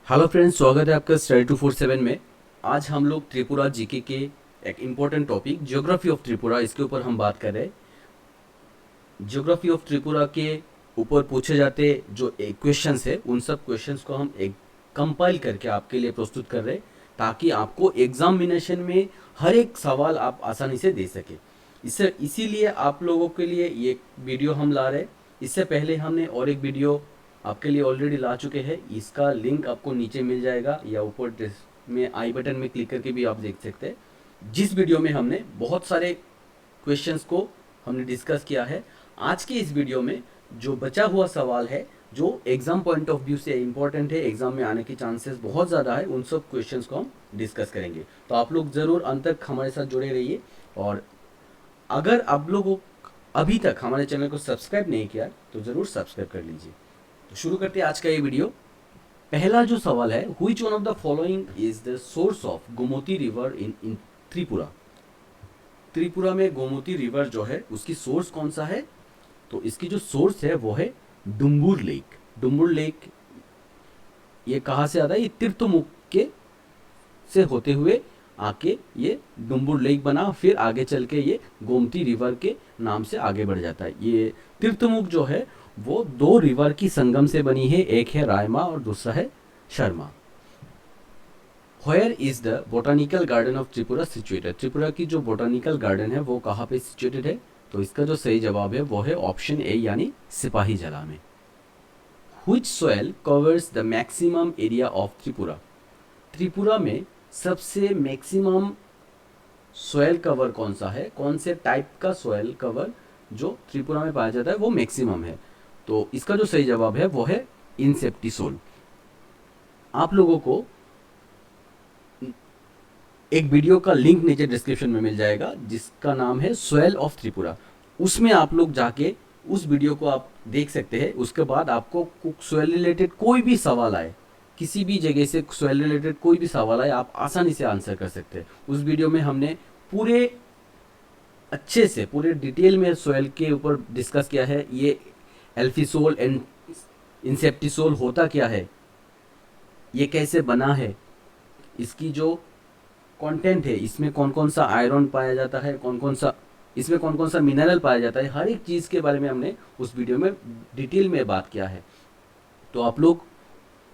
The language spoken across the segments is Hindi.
हेलो फ्रेंड्स, स्वागत है आपका स्टडी 247 में। आज हम लोग त्रिपुरा जीके के एक important topic geography of Tripura, इसके ऊपर हम बात कर रहे हैं। ज्योग्राफी ऑफ त्रिपुरा के ऊपर पूछे जाते जो क्वेश्चंस है, उन सब क्वेश्चंस को हम एक कंपाइल करके आपके लिए प्रस्तुत कर रहे हैं, ताकि आपको एग्जामिनेशन में हर एक सवाल आप आसानी से दे सके। इसीलिए आप लोगों के लिए ये वीडियो हम ला रहे हैं। इससे पहले हमने और एक वीडियो आपके लिए ऑलरेडी ला चुके हैं। इसका लिंक आपको नीचे मिल जाएगा या ऊपर में आई बटन में क्लिक करके भी आप देख सकते हैं। जिस वीडियो में हमने बहुत सारे क्वेश्चंस को हमने डिस्कस किया है, आज के इस वीडियो में जो बचा हुआ सवाल है, जो एग्जाम पॉइंट ऑफ व्यू से इम्पोर्टेंट है, एग्जाम में आने के चांसेस बहुत ज़्यादा है, उन सब क्वेश्चंस को हम डिस्कस करेंगे। तो आप लोग ज़रूर अंत तक हमारे साथ जुड़े रहिए। और अगर आप लोगों अभी तक हमारे चैनल को सब्सक्राइब नहीं किया तो ज़रूर सब्सक्राइब कर लीजिए। तो शुरू करते हैं आज का ये वीडियो। पहला जो सवाल है, which one of the following is the source of Gomti river in Tripura. Tripura में गोमती रिवर जो है उसकी सोर्स कौन सा है? तो इसकी जो सोर्स है वो है डुम्बुर लेक। डुम्बुर लेक ये कहाँ से आता है? ये तीर्थमुख के से होते हुए आके ये डुम्बुर लेक बना, फिर आगे चल के ये गोमती रिवर के नाम से आगे बढ़ जाता है। ये तीर्थमुख जो है वो दो रिवर की संगम से बनी है, एक है रायमा और दूसरा है Sharma. Where is the botanical garden of Tripura situated? Tripura की जो बोटानिकल गार्डन है वो कहाँ पे सिचुएटेड है? तो इसका जो सही जवाब है वो है ऑप्शन ए, यानी सिपाही जला में। Which soil covers the maximum area of Tripura? Tripura में सबसे मैक्सिमम सॉयल कवर कौन सा है? कौन से टाइप का सॉयल कवर जो त्रिपुरा में पाया जाता है वो मैक्सिमम है? तो इसका जो सही जवाब है वो है इंसेप्टिसोल। आप लोगों को एक वीडियो का लिंक नीचे डिस्क्रिप्शन में मिल जाएगा जिसका नाम है सॉयल ऑफ त्रिपुरा। उसमें आप लोग जाके उस वीडियो को आप देख सकते हैं। उसके बाद आपको सॉयल रिलेटेड कोई भी सवाल आए, किसी भी जगह से सॉयल रिलेटेड कोई भी सवाल आए, आप आसानी से आंसर कर सकते हैं। उस वीडियो में हमने पूरे अच्छे से पूरे डिटेल में सॉयल के ऊपर डिस्कस किया है। ये एल्फिसोल एंड इंसेप्टिसोल होता क्या है, ये कैसे बना है, इसकी जो कंटेंट है, इसमें कौन कौन सा आयरन पाया जाता है, इसमें कौन कौन सा मिनरल पाया जाता है, हर एक चीज़ के बारे में हमने उस वीडियो में डिटेल में बात किया है। तो आप लोग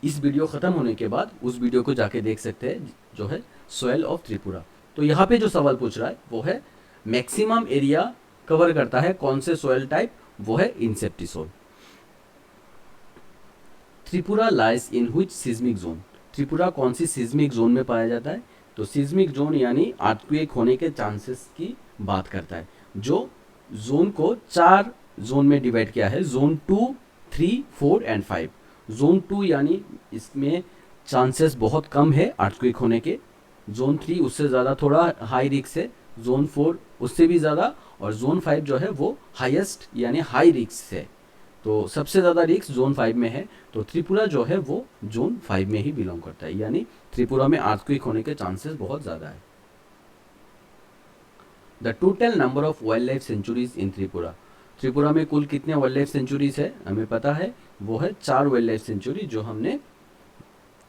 इस वीडियो ख़त्म होने के बाद उस वीडियो को जाके देख सकते हैं, जो है सॉयल ऑफ त्रिपुरा। तो यहाँ पे जो सवाल पूछ रहा है वो है मैक्सिमम एरिया कवर करता है कौन से सॉयल टाइप? वो है inceptisol. Tripura lies in which seismic zone? Tripura कौन सी सिस्मिक जोन में पाया जाता है? तो सिस्मिक जोन यानी अर्थक्वेक होने के चांसेस की बात करता है। जो जोन को 4 जोन में डिवाइड किया है, जोन 2, 3, 4 एंड 5। जोन 2 यानी इसमें चांसेस बहुत कम है अर्थक्वेक होने के। जोन 3 उससे ज़्यादा थोड़ा हाई रिस्क है। जोन 4 उससे भी ज़्यादा। और जोन 5 जो है वो हाईएस्ट यानी हाई रिस्क है। तो सबसे ज़्यादा रिस्क जोन 5 में है। तो त्रिपुरा जो है वो जोन 5 में ही बिलोंग करता है, यानी त्रिपुरा में अर्थक्वेक होने के चांसेस बहुत ज़्यादा है। The total number of wildlife sanctuaries in Tripura? Tripura में कुल कितने वाइल्ड लाइफ सेंचुरीज है हमें पता है, वो है 4 वाइल्ड लाइफ सेंचुरी, जो हमने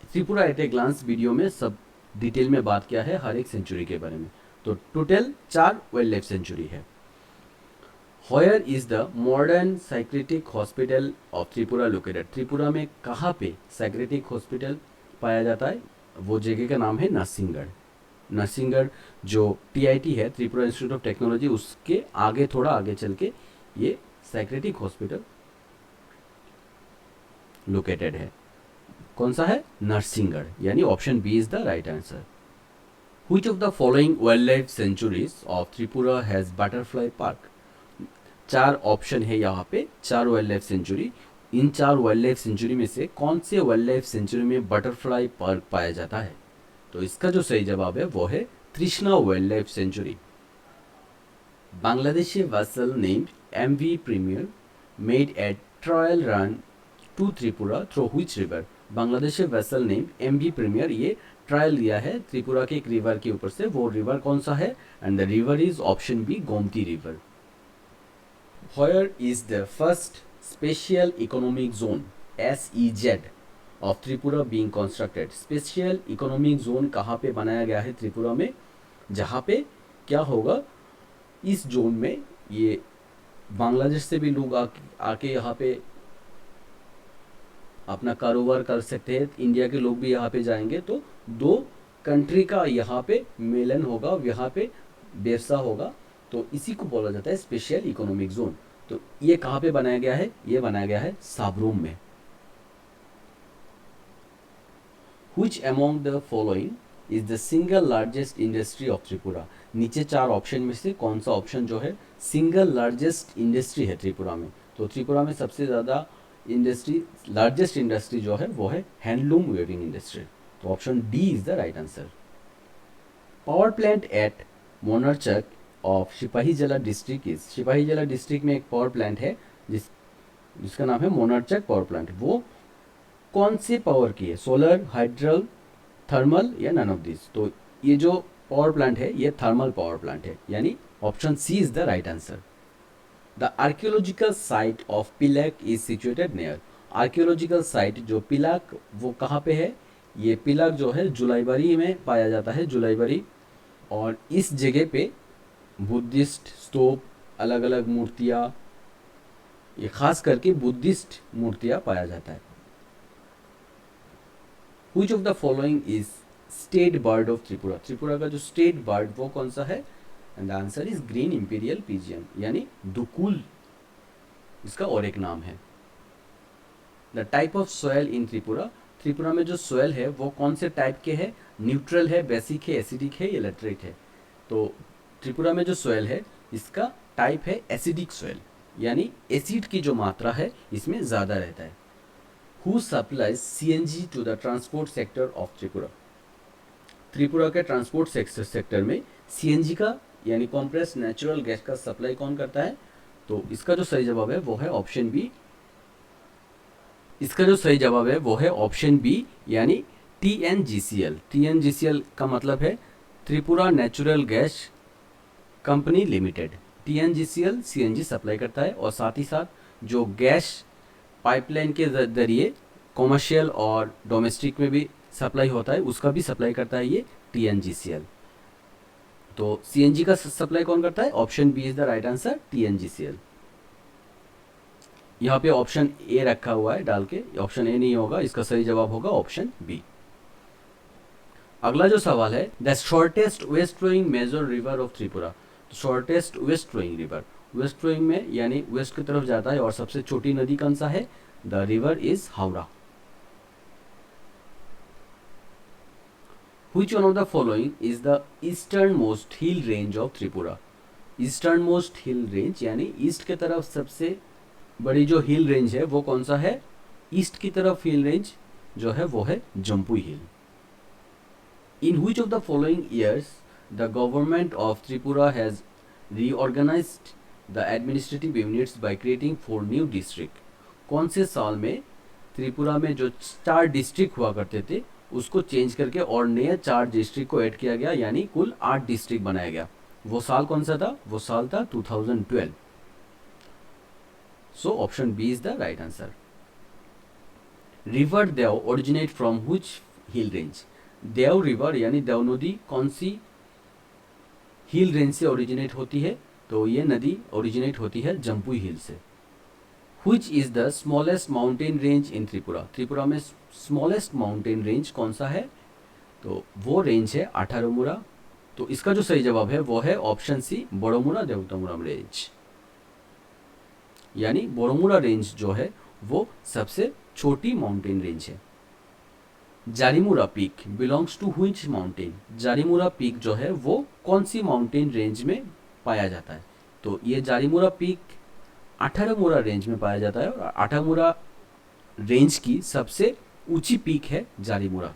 Tripura at a glance video में सब डिटेल में बात किया है हर एक सेंचुरी के बारे में। तो टोटल 4 वाइल्ड लाइफ सेंचुरी है। Where is the modern psychiatric hospital of Tripura located? Tripura में कहाँ पे साइक्रेटिक हॉस्पिटल पाया जाता है? वो जगह का नाम है नरसिंहगढ़। नरसिंहगढ़ जो TIT है, त्रिपुरा इंस्टीट्यूट ऑफ टेक्नोलॉजी, उसके आगे थोड़ा आगे चल के ये साइक्रेटिक हॉस्पिटल लोकेटेड है। कौन सा है? नरसिंहगढ़, यानी option B is the right answer. Which of the following wildlife sanctuaries of Tripura has butterfly park? 4 option है यहाँ पे, 4 वाइल्ड लाइफ सेंचुरी। इन 4 वाइल्ड लाइफ सेंचुरी में से कौन से वाइल्ड लाइफ सेंचुरी में बटरफ्लाई पार्क पाया जाता है? तो इसका जो सही जवाब है वो है तृष्णा wild life sanctuary. Bangladeshi vessel named MV Premier made a trial run to Tripura through which river? Bangladeshi vessel named MV Premier ये ट्रायल दिया है त्रिपुरा के एक रिवर के ऊपर से। वो रिवर कौन सा है? And the river is option B, Gomati river. Where is the first special economic zone SEZ of Tripura being constructed. Special economic zone कहाँ पे बनाया गया है त्रिपुरा में, जहाँ पे क्या होगा, इस जोन में ये बांग्लादेश से भी लोग आके यहाँ पे अपना कारोबार कर सकते हैं, इंडिया के लोग भी यहाँ पे जाएंगे, तो दो कंट्री का यहाँ पे मिलन होगा, यहाँ पे व्यवसाय होगा, तो इसी को बोला जाता है स्पेशल इकोनॉमिक जोन। तो ये कहाँ पे बनाया गया है, ये बनाया गया है साब्रुम में। Which among the following is the single largest industry of Tripura? नीचे 4 ऑप्शन में से कौन सा ऑप्शन जो है सिंगल लार्जेस्ट इंडस्ट्री है त्रिपुरा में? तो त्रिपुरा में सबसे ज़्यादा इंडस्ट्री, लार्जेस्ट इंडस्ट्री जो है वो है हैंडलूम वेविंग इंडस्ट्री। तो option D is the right answer. Power plant at Monarchak of Sipahijala district is, Sipahijala district में एक पावर प्लांट है जिसका नाम है मोनरचक पावर प्लांट। वो कौन से पावर की है, सोलर, हाइड्रल, थर्मल या नन ऑफ दिस? तो ये जो पावर प्लांट है ये थर्मल पावर प्लांट है, यानी option C is the right answer. The archaeological site of Pilak is situated near. Archaeological site जो पिलक वो कहाँ पे है? ये पिलक जो है जुलाईबारी में पाया जाता है, जुलाईबारी। और इस जगह पे बुद्धिस्ट स्तूप, अलग अलग मूर्तियाँ, ये खास करके बुद्धिस्ट मूर्तियाँ पाया जाता है। Which of the following is state bird of Tripura? Tripura का जो स्टेट बर्ड वो कौन सा है? And the answer is green imperial pigeon, यानी दुकुल इसका और एक नाम है। द टाइप ऑफ सोयल इन त्रिपुरा, त्रिपुरा में जो सोयल है वो कौन से टाइप के है? न्यूट्रल है, बेसिक है, एसिडिक है या लेटरेट है? तो त्रिपुरा में जो सोयल है इसका टाइप है एसिडिक सोयल, यानी एसिड की जो मात्रा है इसमें ज़्यादा रहता है। Who supplies CNG to the transport sector of Tripura? Tripura के ट्रांसपोर्ट सेक्टर में CNG का यानी कॉम्प्रेस नेचुरल गैस का सप्लाई कौन करता है? तो इसका जो सही जवाब है वो है ऑप्शन बी। इसका जो सही जवाब है वो है ऑप्शन बी, यानी TNGCL। TNGCL का मतलब है Tripura natural gas company limited. TNGCL CNG supply करता है, और साथ ही साथ जो गैस पाइपलाइन के जरिए कॉमर्शियल और डोमेस्टिक में भी सप्लाई होता है, उसका भी सप्लाई करता है ये TNGCL। तो CNG का सप्लाई कौन करता है? Option B is the right answer, TNGCL। यहाँ पे ऑप्शन ए रखा हुआ है डाल के, ऑप्शन ए नहीं होगा, इसका सही जवाब होगा ऑप्शन बी। अगला जो सवाल है, the shortest west flowing major river of Tripura. Shortest west flowing river, west flowing में यानी वेस्ट की तरफ जाता है, और सबसे छोटी नदी कौन सा है? The river is Howrah. Which one of the following is the easternmost hill range of Tripura? Easternmost hill range यानी ईस्ट की तरफ सबसे बड़ी जो हिल रेंज है वो कौन सा है? ईस्ट की तरफ हिल रेंज जो है वो है जम्पुई हिल। In which of the following years the government of Tripura has reorganized the administrative units by creating 4 new district? कौन से साल में त्रिपुरा में जो 4 डिस्ट्रिक्ट हुआ करते थे उसको चेंज करके और नए 4 डिस्ट्रिक्ट को ऐड किया गया, यानी कुल 8 डिस्ट्रिक्ट बनाया गया? वो साल कौन सा था? वो साल था 2012। So option B is the right answer. River Deo originate from which hill range? Deo river यानी देव नदी कौन सी हिल रेंज से ओरिजिनेट होती है? तो ये नदी ओरिजिनेट होती है जम्पुई हिल से। Which is the smallest mountain range in Tripura? Tripura में स्मॉलेस्ट माउंटेन रेंज कौन सा है? तो वो रेंज है अठारमुरा। तो इसका जो सही जवाब है वो है ऑप्शन सी, बोरोमुरा देवतामुरम रेंज। यानी बोरोमुरा रेंज जो है वो सबसे छोटी माउंटेन रेंज है। Jarimura peak belongs to which mountain? Jarimura peak जो है वो कौन सी माउंटेन रेंज में पाया जाता है? तो ये जारीमुरा पीक अठारमुरा रेंज में पाया जाता है, और अठारमुरा रेंज की सबसे ऊंची पीक है जारीमुरा।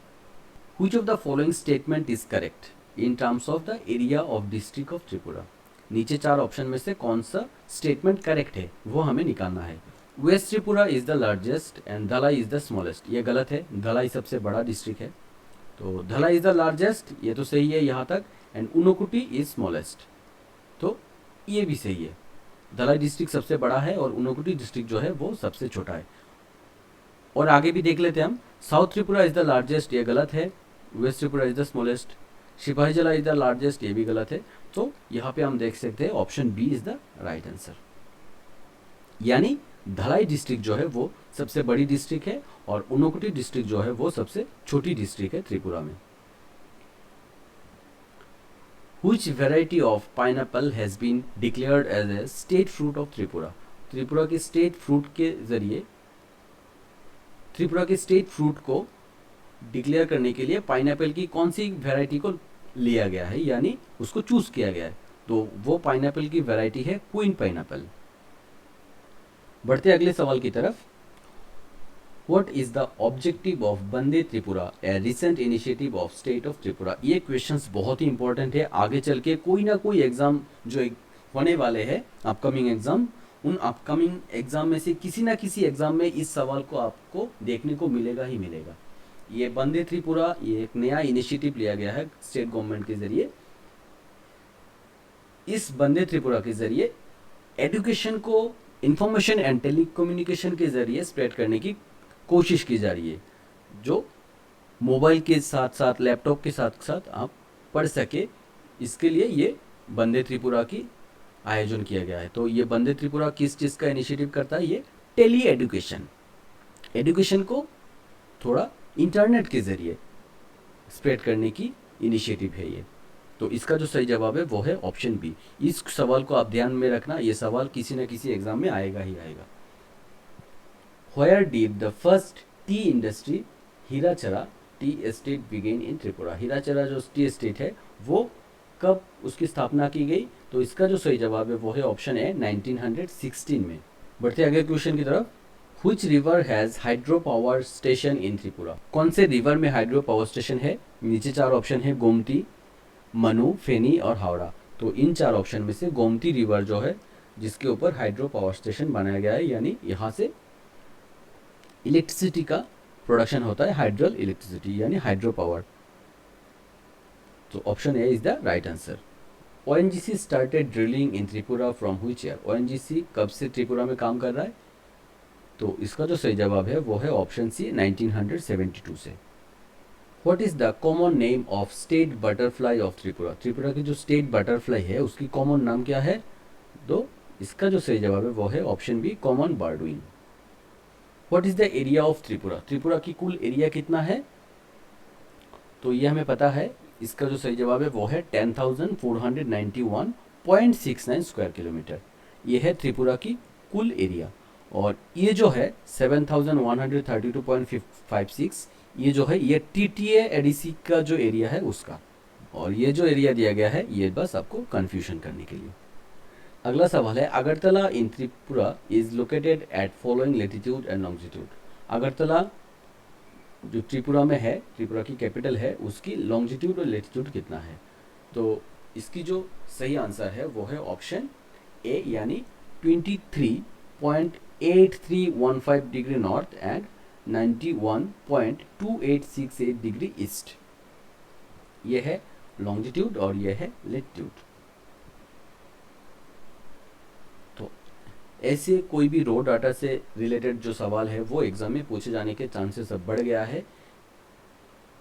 Which of the following statement is correct in terms of the area of district of Tripura? नीचे 4 ऑप्शन में से कौन सा स्टेटमेंट करेक्ट है वो हमें निकालना है। West Tripura is the largest and Dhalai is the smallest, ये गलत है, धलाई सबसे बड़ा डिस्ट्रिक्ट है। तो धलाई इज द लार्जेस्ट, ये तो सही है यहाँ तक, एंड उनोकुटी इज स्मॉलेस्ट, तो ये भी सही है। धलाई डिस्ट्रिक्ट सबसे बड़ा है और उनोकुटी डिस्ट्रिक्ट जो है वो सबसे छोटा है। और आगे भी देख लेते हैं हम। South Tripura is the largest, ये गलत है। West Tripura is the smallest. Sepahijala is the largest, ये भी गलत है। तो यहाँ पे हम देख सकते हैं option B is the right answer, यानी धलाई डिस्ट्रिक्ट जो है वो सबसे बड़ी डिस्ट्रिक्ट है और ऊनकोटी डिस्ट्रिक्ट जो है वो सबसे छोटी डिस्ट्रिक्ट है त्रिपुरा में। Which variety of pineapple has been declared as a state fruit of Tripura? Tripura के स्टेट फ्रूट के जरिए त्रिपुरा के स्टेट फ्रूट को डिक्लेयर करने के लिए पाइनएप्पल की कौन सी वैरायटी को लिया गया है, यानी उसको चूज किया गया है। तो वो पाइनएप्पल की वैरायटी है क्वीन पाइनएप्पल। बढ़ते अगले सवाल की तरफ। What is the objective of बंदे Tripura, a recent initiative of state of Tripura? ये क्वेश्चंस बहुत ही इंपॉर्टेंट है। आगे चल के कोई ना कोई एग्जाम जो होने वाले हैं अपकमिंग एग्जाम, उन अपकमिंग एग्जाम में से किसी ना किसी एग्जाम में इस सवाल को आपको देखने को मिलेगा ही मिलेगा। ये बंदे त्रिपुरा, ये एक नया इनिशिएटिव लिया गया है स्टेट गवर्नमेंट के जरिए। इस बंदे त्रिपुरा के जरिए एजुकेशन को इंफॉर्मेशन एंड टेलीकम्युनिकेशन के जरिए स्प्रेड करने की कोशिश की जा रही है, जो मोबाइल के साथ साथ लैपटॉप के साथ साथ आप पढ़ सके, इसके लिए ये बंदे त्रिपुरा की आयोजन किया गया है। तो ये बंदे त्रिपुरा किस चीज़ का इनिशिएटिव करता है? ये टेली एजुकेशन, एजुकेशन को थोड़ा इंटरनेट के ज़रिए स्प्रेड करने की इनिशिएटिव है ये। तो इसका जो सही जवाब है वो है ऑप्शन बी। इस सवाल को आप ध्यान में रखना, ये सवाल किसी न किसी एग्जाम में आएगा ही आएगा। Where did the first tea industry, Hirachara tea estate began in Tripura? Hirachara जो टी एस्टेट है वो कब उसकी स्थापना की गई? तो इसका जो सही जवाब है वो है ऑप्शन है 1916 में। बढ़ते आगे क्वेश्चन की तरफ। Which river has hydro power station इन त्रिपुरा? कौन से रिवर में हाइड्रो पावर स्टेशन है? नीचे चार ऑप्शन है, गोमती, मनु, फेनी और हावड़ा। तो इन चार ऑप्शन में से गोमती रिवर जो है जिसके ऊपर हाइड्रो पावर स्टेशन बनाया गया है, यानी यहाँ से इलेक्ट्रिसिटी का प्रोडक्शन होता है, हाइड्रल इलेक्ट्रिसिटी यानी हाइड्रो पावर। तो option A is the right answer. ONGC started drilling in Tripura from which year? ONGC कब से त्रिपुरा में काम कर रहा है? तो इसका जो सही जवाब है वो है ऑप्शन सी 1972 से। What is the common name of state butterfly of Tripura? Tripura की जो स्टेट बटरफ्लाई है उसकी कॉमन नाम क्या है? तो इसका जो सही जवाब है वो है option B, common Baldwin. What is the area of Tripura? Tripura की कुल एरिया कितना है? तो ये हमें पता है। इसका जो सही जवाब है वो है 10,491.69 स्क्वायर किलोमीटर। ये है त्रिपुरा की कुल एरिया। और ये जो है 7,132.56, ये जो है ये टीटीए एडीसी का जो एरिया है उसका। और ये जो एरिया दिया गया है ये बस आपको कंफ्यूजन करने के लिए। अगला सवाल है, Agartala in Tripura is located at following latitude and longitude? Agartala जो त्रिपुरा में है, त्रिपुरा की कैपिटल है, उसकी लॉन्जिट्यूड और लेटीट्यूड कितना है? तो इसकी जो सही आंसर है वो है ऑप्शन ए, यानी 23.8315 degree north and 91.2868 degree east. ये है लॉन्जिट्यूड और ये है लेटीट्यूड। ऐसे कोई भी रो डाटा से रिलेटेड जो सवाल है वो एग्जाम में पूछे जाने के चांसेस अब बढ़ गया है।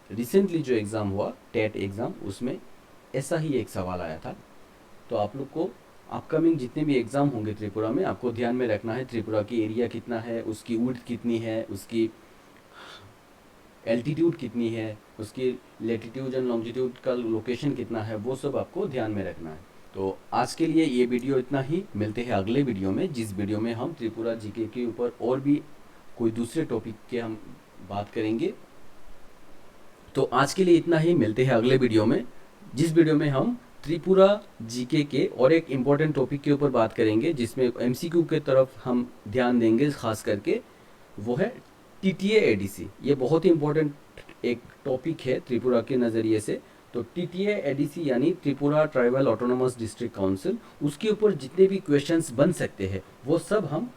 रिसेंटली जो एग्ज़ाम हुआ टेट एग्ज़ाम, उसमें ऐसा ही एक सवाल आया था। तो आप लोग को अपकमिंग जितने भी एग्ज़ाम होंगे त्रिपुरा में, आपको ध्यान में रखना है त्रिपुरा की एरिया कितना है, उसकी विड्थ कितनी है, उसकी एल्टीट्यूड कितनी है, उसकी लेटीट्यूड एंड लॉन्जिट्यूड का लोकेशन कितना है, वो सब आपको ध्यान में रखना है। तो आज के लिए ये वीडियो इतना ही। मिलते हैं अगले वीडियो में, जिस वीडियो में हम त्रिपुरा जीके के ऊपर और भी कोई दूसरे टॉपिक के हम बात करेंगे। तो आज के लिए इतना ही। मिलते हैं अगले वीडियो में, जिस वीडियो में हम त्रिपुरा जीके के और एक इम्पॉर्टेंट टॉपिक के ऊपर बात करेंगे, जिसमें एमसीक्यू के तरफ हम ध्यान देंगे खास करके, वो है टीटीए एडीसी। ये बहुत ही इम्पोर्टेंट एक टॉपिक है त्रिपुरा के नज़रिए से। तो टीटीए एडीसी यानी Tripura tribal autonomous district council, उसके ऊपर जितने भी क्वेश्चंस बन सकते हैं वो सब हम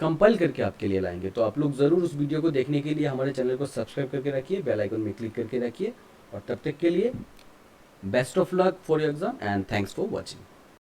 कंपाइल करके आपके लिए लाएंगे। तो आप लोग ज़रूर उस वीडियो को देखने के लिए हमारे चैनल को सब्सक्राइब करके रखिए, बेल आइकन में क्लिक करके रखिए। और तब तक के लिए best of luck for your exam and thanks for watching.